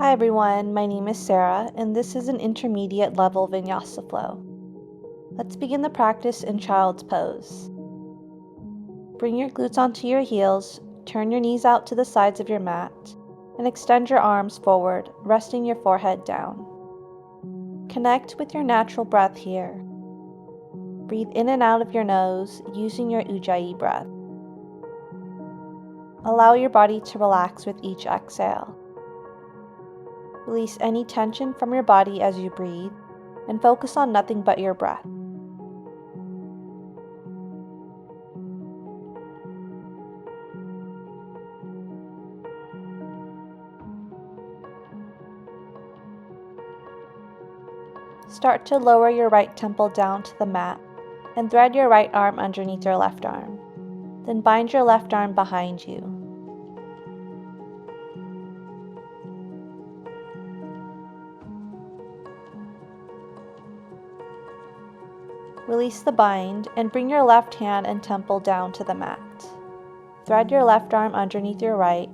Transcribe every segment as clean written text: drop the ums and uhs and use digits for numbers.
Hi everyone, my name is Sarah, and this is an intermediate level Vinyasa flow. Let's begin the practice in Child's Pose. Bring your glutes onto your heels, turn your knees out to the sides of your mat, and extend your arms forward, resting your forehead down. Connect with your natural breath here. Breathe in and out of your nose using your Ujjayi breath. Allow your body to relax with each exhale. Release any tension from your body as you breathe, and focus on nothing but your breath. Start to lower your right temple down to the mat, and thread your right arm underneath your left arm. Then bind your left arm behind you. Release the bind and bring your left hand and temple down to the mat. Thread your left arm underneath your right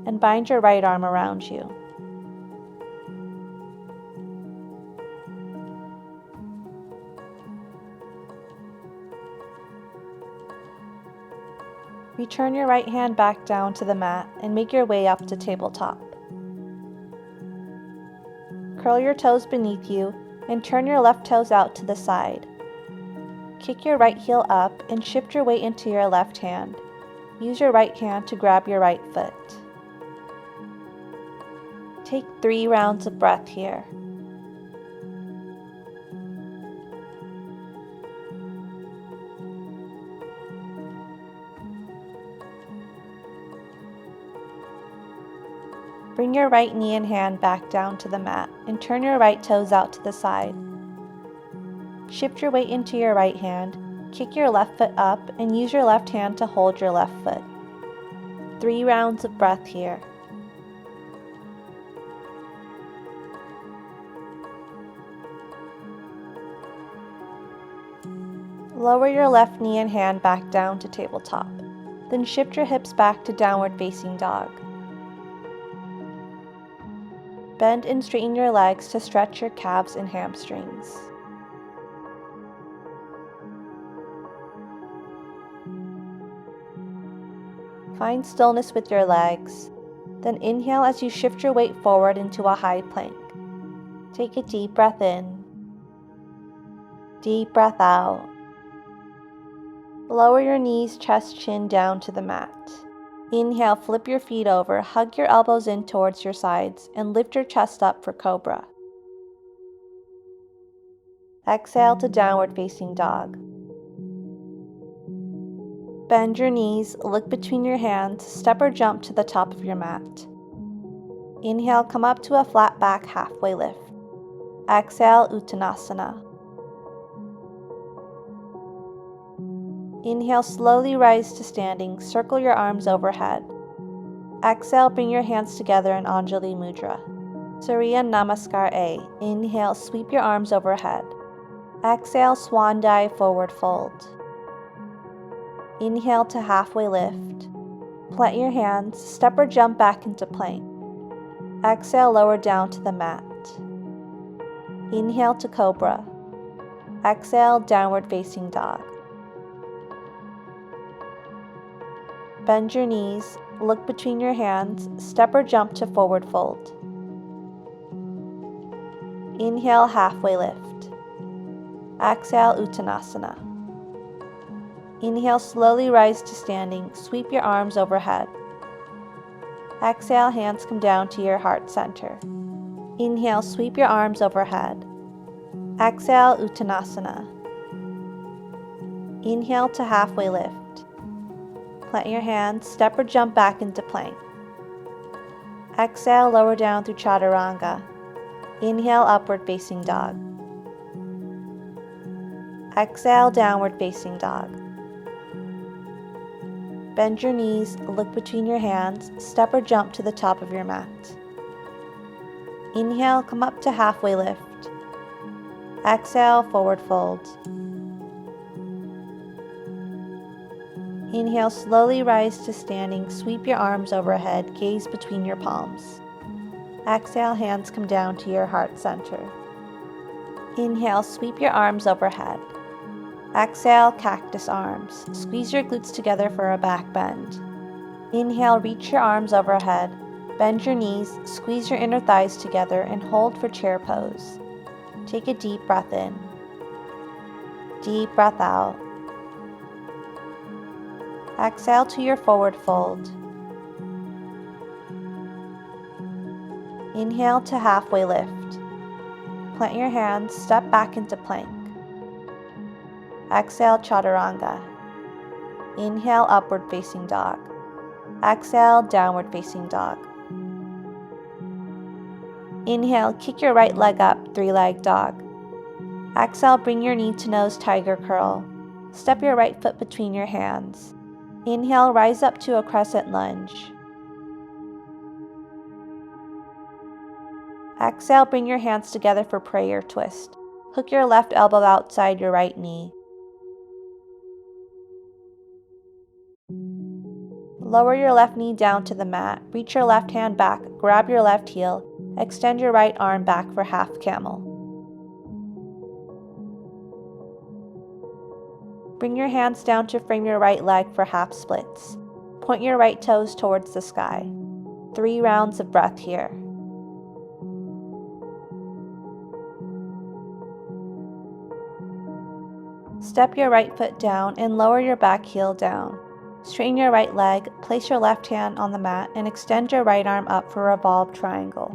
and bind your right arm around you. Return your right hand back down to the mat and make your way up to tabletop. Curl your toes beneath you and turn your left toes out to the side. Kick your right heel up and shift your weight into your left hand. Use your right hand to grab your right foot. Take 3 rounds of breath here. Bring your right knee and hand back down to the mat and turn your right toes out to the side. Shift your weight into your right hand, kick your left foot up, and use your left hand to hold your left foot. 3 rounds of breath here. Lower your left knee and hand back down to tabletop. Then shift your hips back to downward facing dog. Bend and straighten your legs to stretch your calves and hamstrings. Find stillness with your legs. Then inhale as you shift your weight forward into a high plank. Take a deep breath in. Deep breath out. Lower your knees, chest, chin down to the mat. Inhale, flip your feet over, hug your elbows in towards your sides, and lift your chest up for cobra. Exhale to downward facing dog. Bend your knees, look between your hands, step or jump to the top of your mat. Inhale, come up to a flat back halfway lift. Exhale, Uttanasana. Inhale, slowly rise to standing, circle your arms overhead. Exhale, bring your hands together in Anjali Mudra. Surya Namaskar A. Inhale, sweep your arms overhead. Exhale, Swan Dive, forward fold. Inhale to halfway lift. Plant your hands, step or jump back into plank. Exhale, lower down to the mat. Inhale to cobra. Exhale, downward facing dog. Bend your knees, look between your hands, step or jump to forward fold. Inhale, halfway lift. Exhale, Uttanasana. Inhale, slowly rise to standing, sweep your arms overhead. Exhale, hands come down to your heart center. Inhale, sweep your arms overhead. Exhale, Uttanasana. Inhale to halfway lift. Plant your hands, step or jump back into plank. Exhale, lower down through chaturanga. Inhale, upward facing dog. Exhale, downward facing dog. Bend your knees, look between your hands, step or jump to the top of your mat. Inhale, come up to halfway lift. Exhale, forward fold. Inhale, slowly rise to standing, sweep your arms overhead, gaze between your palms. Exhale, hands come down to your heart center. Inhale, sweep your arms overhead. Exhale, cactus arms. Squeeze your glutes together for a back bend. Inhale, reach your arms overhead. Bend your knees, squeeze your inner thighs together, and hold for chair pose. Take a deep breath in. Deep breath out. Exhale to your forward fold. Inhale to halfway lift. Plant your hands, step back into plank. Exhale, chaturanga. Inhale, upward facing dog. Exhale, downward facing dog. Inhale, kick your right leg up, three-legged dog. Exhale, bring your knee to nose, tiger curl. Step your right foot between your hands. Inhale, rise up to a crescent lunge. Exhale, bring your hands together for prayer twist. Hook your left elbow outside your right knee. Lower your left knee down to the mat, reach your left hand back, grab your left heel, extend your right arm back for half camel. Bring your hands down to frame your right leg for half splits. Point your right toes towards the sky. 3 rounds of breath here. Step your right foot down and lower your back heel down. Straighten your right leg, place your left hand on the mat, and extend your right arm up for a revolved triangle.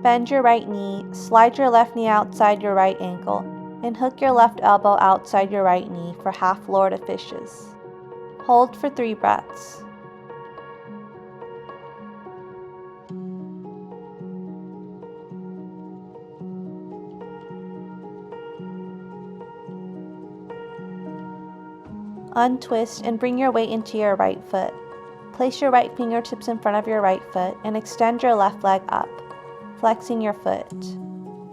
Bend your right knee, slide your left knee outside your right ankle, and hook your left elbow outside your right knee for half Lord of Fishes. Hold for 3 breaths. Untwist and bring your weight into your right foot. Place your right fingertips in front of your right foot and extend your left leg up, flexing your foot.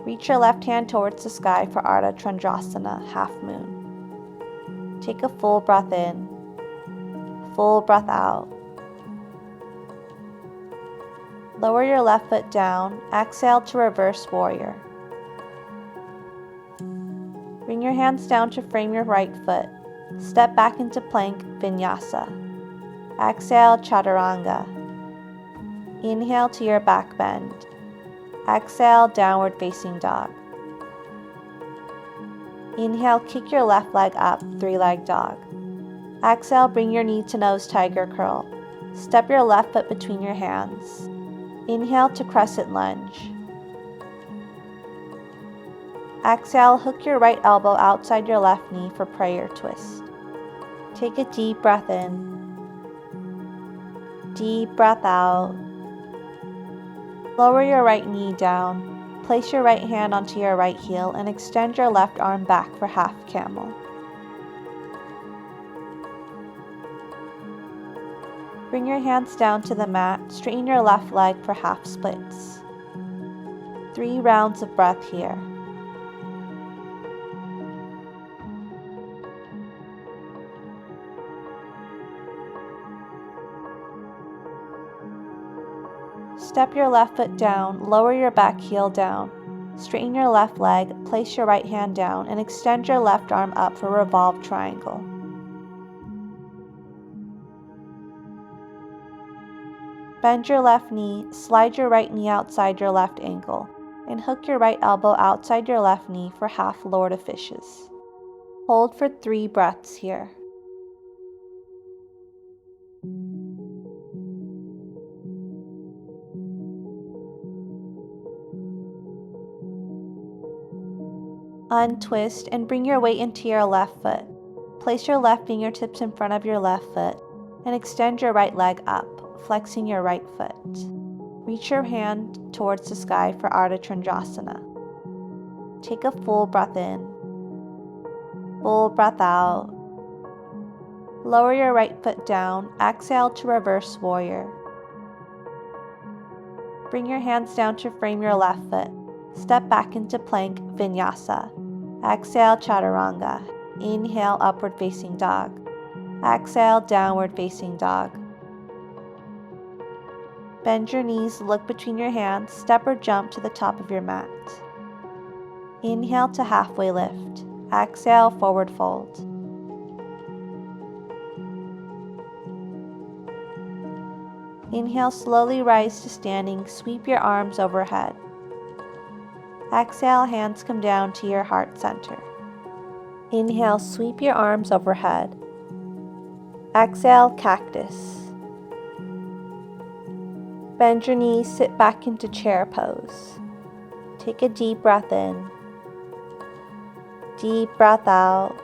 Reach your left hand towards the sky for ardha chandrasana, half moon. Take a full breath in, full breath out. Lower your left foot down, exhale to reverse warrior. Bring your hands down to frame your right foot. Step back into plank, Vinyasa. Exhale, chaturanga. Inhale to your back bend. Exhale, downward facing dog. Inhale, kick your left leg up, 3-legged dog. Exhale, bring your knee to nose, tiger curl. Step your left foot between your hands. Inhale to crescent lunge. Exhale, hook your right elbow outside your left knee for prayer twist. Take a deep breath in. Deep breath out. Lower your right knee down. Place your right hand onto your right heel and extend your left arm back for half camel. Bring your hands down to the mat. Straighten your left leg for half splits. 3 rounds of breath here. Step your left foot down, lower your back heel down. Straighten your left leg, place your right hand down, and extend your left arm up for revolved triangle. Bend your left knee, slide your right knee outside your left ankle, and hook your right elbow outside your left knee for half Lord of Fishes. Hold for 3 breaths here. Untwist and bring your weight into your left foot. Place your left fingertips in front of your left foot and extend your right leg up, flexing your right foot. Reach your hand towards the sky for ardha chandrasana. Take a full breath in, full breath out. Lower your right foot down, exhale to reverse warrior. Bring your hands down to frame your left foot. Step back into plank, Vinyasa. Exhale, chaturanga. Inhale, upward facing dog. Exhale, downward facing dog. Bend your knees, look between your hands, step or jump to the top of your mat. Inhale to halfway lift. Exhale, forward fold. Inhale, slowly rise to standing, sweep your arms overhead. Exhale, hands come down to your heart center. Inhale, sweep your arms overhead. Exhale, cactus. Bend your knees, sit back into chair pose. Take a deep breath in. Deep breath out.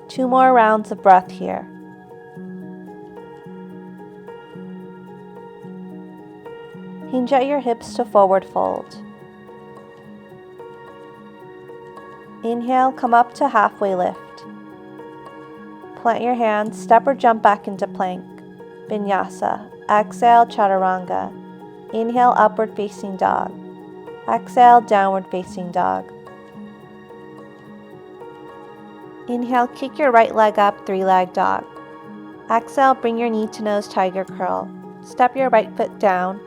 2 more rounds of breath here. Hinge at your hips to forward fold. Inhale, come up to halfway lift. Plant your hands, step or jump back into plank. Vinyasa. Exhale, chaturanga. Inhale, upward facing dog. Exhale, downward facing dog. Inhale, kick your right leg up, 3-leg dog. Exhale, bring your knee to nose tiger curl. Step your right foot down.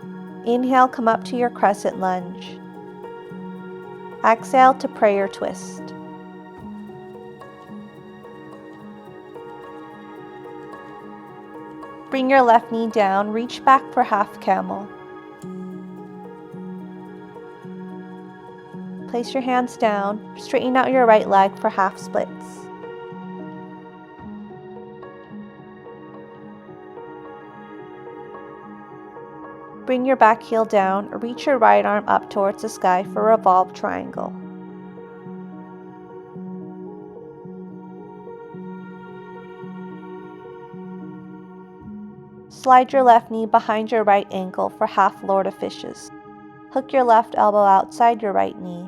Inhale, come up to your crescent lunge. Exhale to prayer twist. Bring your left knee down, reach back for half camel. Place your hands down, straighten out your right leg for half splits. Bring your back heel down, reach your right arm up towards the sky for a revolved triangle. Slide your left knee behind your right ankle for half Lord of Fishes. Hook your left elbow outside your right knee.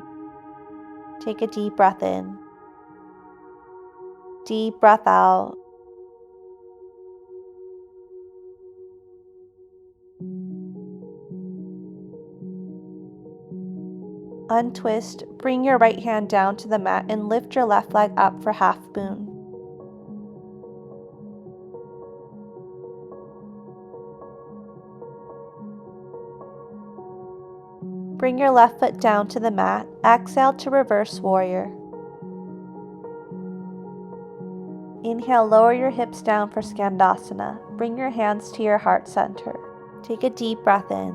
Take a deep breath in. Deep breath out. Untwist, bring your right hand down to the mat and lift your left leg up for half moon. Bring your left foot down to the mat. Exhale to reverse warrior. Inhale, lower your hips down for Skandasana. Bring your hands to your heart center. Take a deep breath in.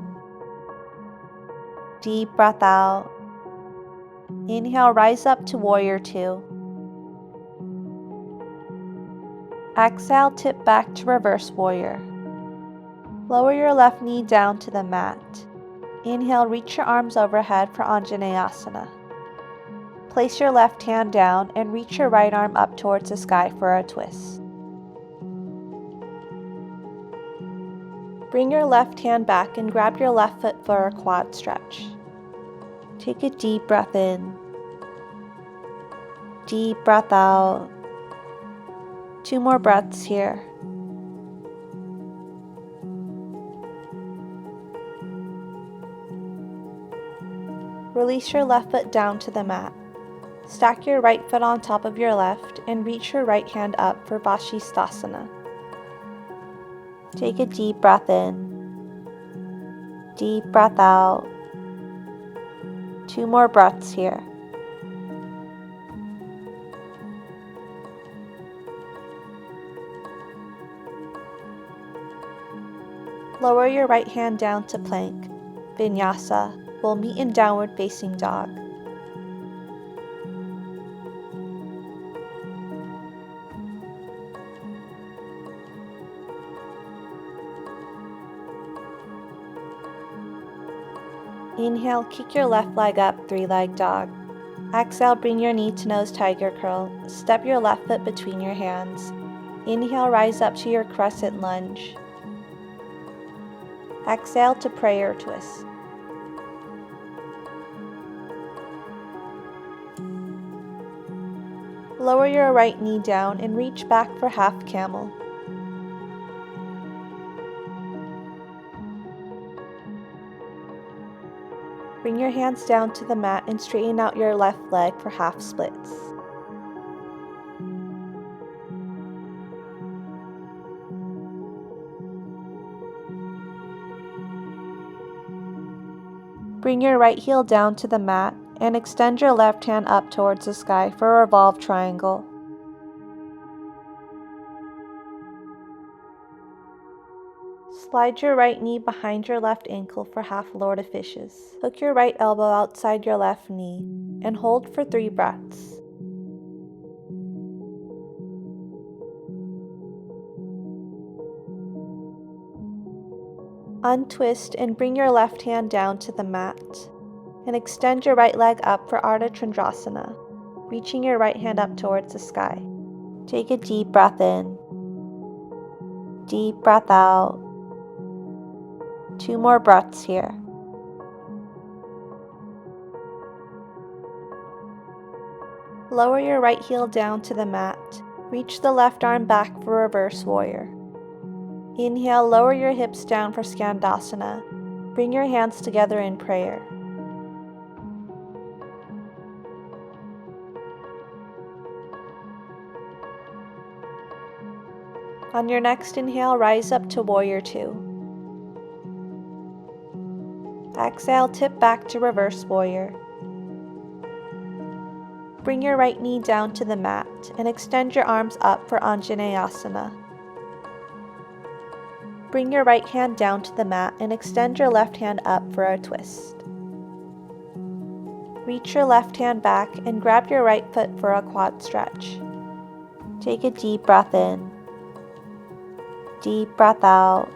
Deep breath out. Inhale, rise up to warrior 2. Exhale, tip back to reverse warrior. Lower your left knee down to the mat. Inhale, reach your arms overhead for Anjaneyasana. Place your left hand down and reach your right arm up towards the sky for a twist. Bring your left hand back and grab your left foot for a quad stretch. Take a deep breath in. Deep breath out. 2 more breaths here. Release your left foot down to the mat. Stack your right foot on top of your left and reach your right hand up for vasistasana. Take a deep breath in. Deep breath out. 2 more breaths here. Lower your right hand down to plank. Vinyasa. We'll meet in downward facing dog. Inhale, kick your left leg up, 3-leg dog. Exhale, bring your knee to nose tiger curl. Step your left foot between your hands. Inhale, rise up to your crescent lunge. Exhale to prayer twist. Lower your right knee down and reach back for half camel. Bring your hands down to the mat and straighten out your left leg for half splits. Bring your right heel down to the mat and extend your left hand up towards the sky for a revolved triangle. Slide your right knee behind your left ankle for half Lord of Fishes. Hook your right elbow outside your left knee and hold for 3 breaths. Untwist and bring your left hand down to the mat and extend your right leg up for ardha chandrasana, reaching your right hand up towards the sky. Take a deep breath in, deep breath out. 2 more breaths here. Lower your right heel down to the mat. Reach the left arm back for reverse warrior. Inhale, lower your hips down for skandasana. Bring your hands together in prayer. On your next inhale, rise up to warrior 2. Exhale, tip back to reverse warrior. Bring your right knee down to the mat and extend your arms up for Anjaneyasana. Bring your right hand down to the mat and extend your left hand up for a twist. Reach your left hand back and grab your right foot for a quad stretch. Take a deep breath in, deep breath out.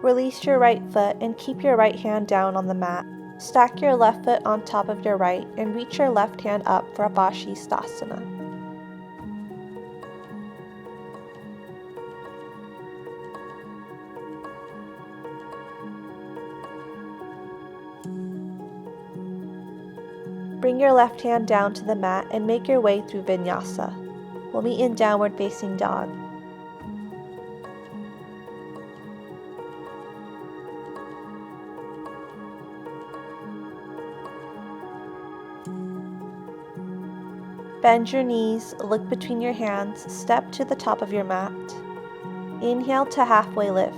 Release your right foot and keep your right hand down on the mat. Stack your left foot on top of your right and reach your left hand up for a vasistasana. Bring your left hand down to the mat and make your way through Vinyasa. We'll meet in downward facing dog. Bend your knees, look between your hands, step to the top of your mat. Inhale to halfway lift.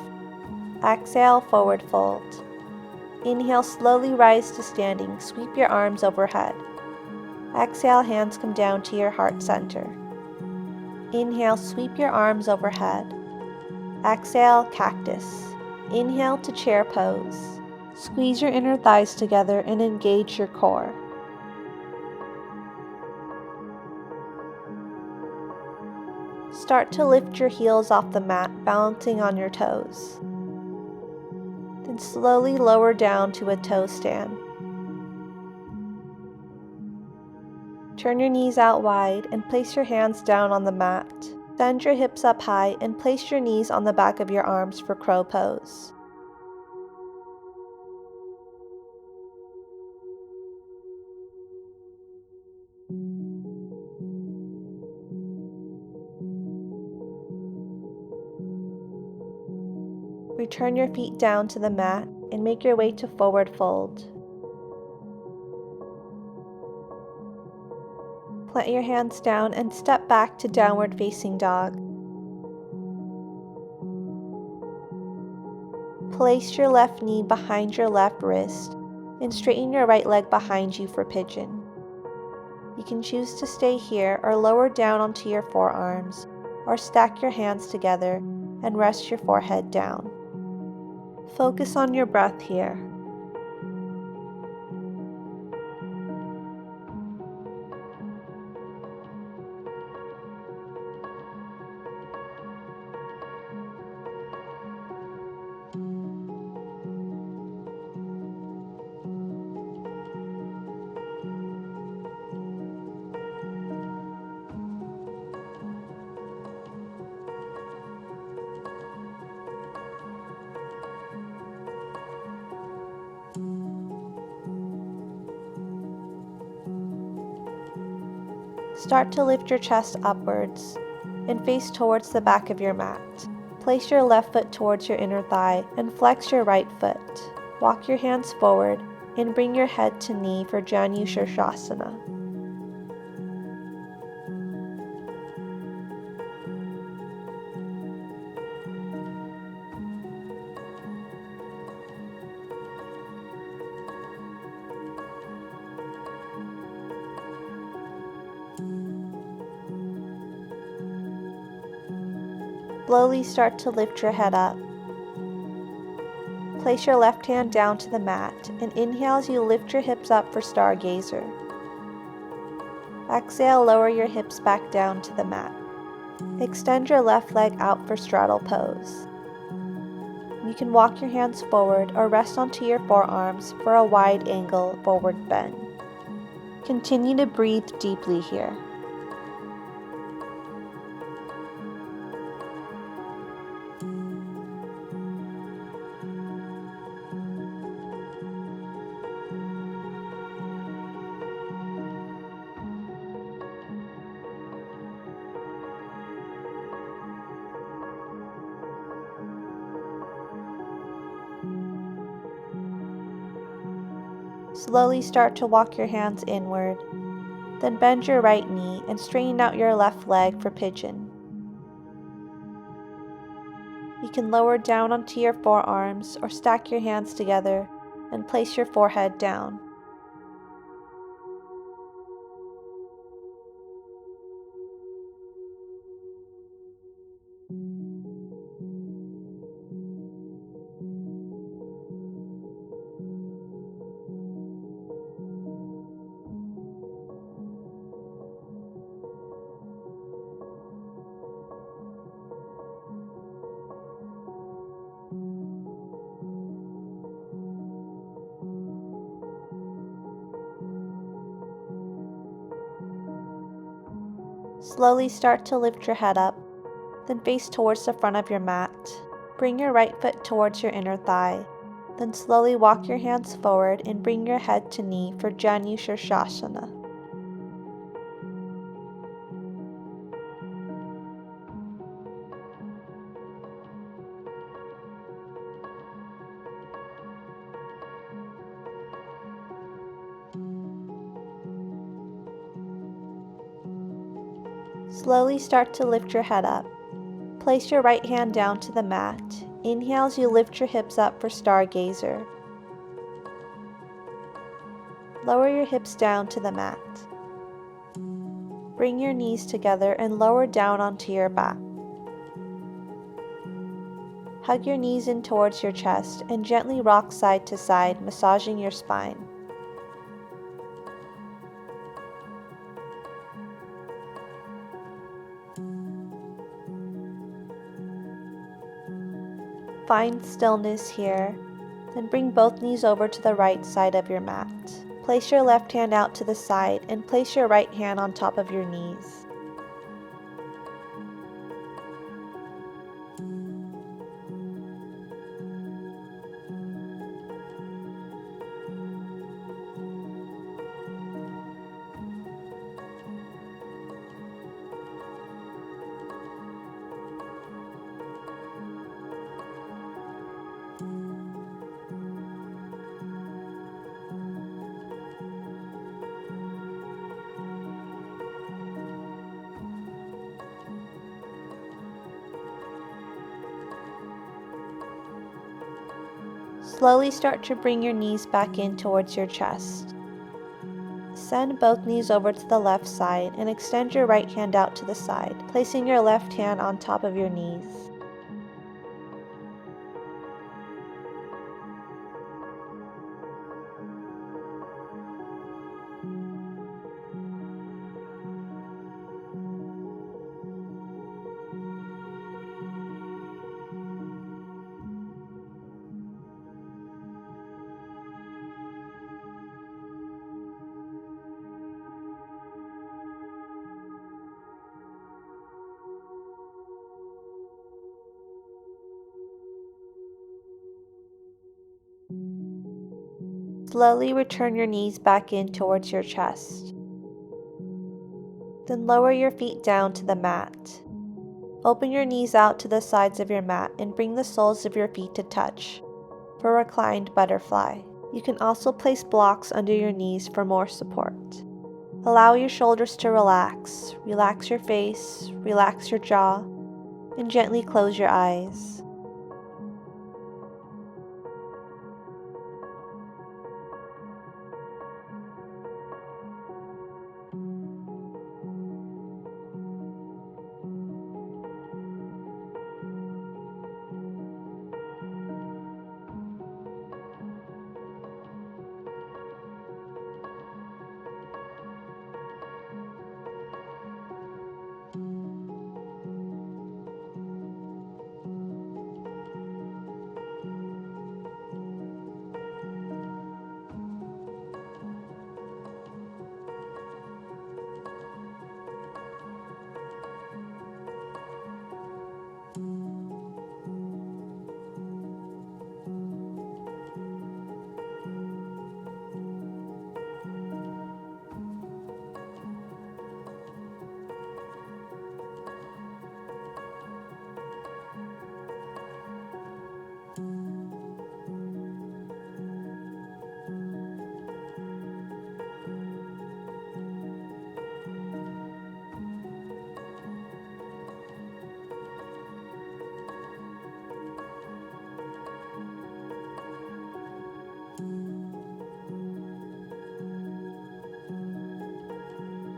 Exhale, forward fold. Inhale, slowly rise to standing, sweep your arms overhead. Exhale, hands come down to your heart center. Inhale, sweep your arms overhead. Exhale, cactus. Inhale to chair pose. Squeeze your inner thighs together and engage your core. Start to lift your heels off the mat, balancing on your toes. Then slowly lower down to a toe stand. Turn your knees out wide and place your hands down on the mat. Bend your hips up high and place your knees on the back of your arms for crow pose. Return your feet down to the mat and make your way to forward fold. Plant your hands down and step back to downward facing dog. Place your left knee behind your left wrist and straighten your right leg behind you for pigeon. You can choose to stay here or lower down onto your forearms, or stack your hands together and rest your forehead down. Focus on your breath here. Start to lift your chest upwards and face towards the back of your mat. Place your left foot towards your inner thigh and flex your right foot. Walk your hands forward and bring your head to knee for janu sirsasana. Slowly start to lift your head up. Place your left hand down to the mat and inhale as you lift your hips up for stargazer. Exhale, lower your hips back down to the mat. Extend your left leg out for straddle pose. You can walk your hands forward or rest onto your forearms for a wide angle forward bend. Continue to breathe deeply here. Slowly start to walk your hands inward, then bend your right knee and straighten out your left leg for pigeon. You can lower down onto your forearms or stack your hands together and place your forehead down. Slowly start to lift your head up, then face towards the front of your mat. Bring your right foot towards your inner thigh, then slowly walk your hands forward and bring your head to knee for janu sirsasana. Slowly start to lift your head up. Place your right hand down to the mat. Inhale as you lift your hips up for stargazer. Lower your hips down to the mat. Bring your knees together and lower down onto your back. Hug your knees in towards your chest and gently rock side to side, massaging your spine. Find stillness here, then bring both knees over to the right side of your mat. Place your left hand out to the side and place your right hand on top of your knees. Slowly start to bring your knees back in towards your chest. Send both knees over to the left side and extend your right hand out to the side, placing your left hand on top of your knees. Slowly return your knees back in towards your chest. Then lower your feet down to the mat. Open your knees out to the sides of your mat and bring the soles of your feet to touch for reclined butterfly. You can also place blocks under your knees for more support. Allow your shoulders to relax. Relax your face, relax your jaw, and gently close your eyes.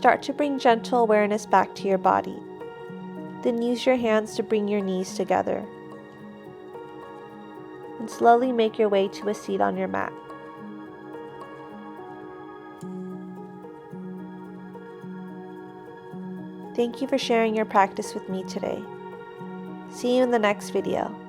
Start to bring gentle awareness back to your body. Then use your hands to bring your knees together. And slowly make your way to a seat on your mat. Thank you for sharing your practice with me today. See you in the next video.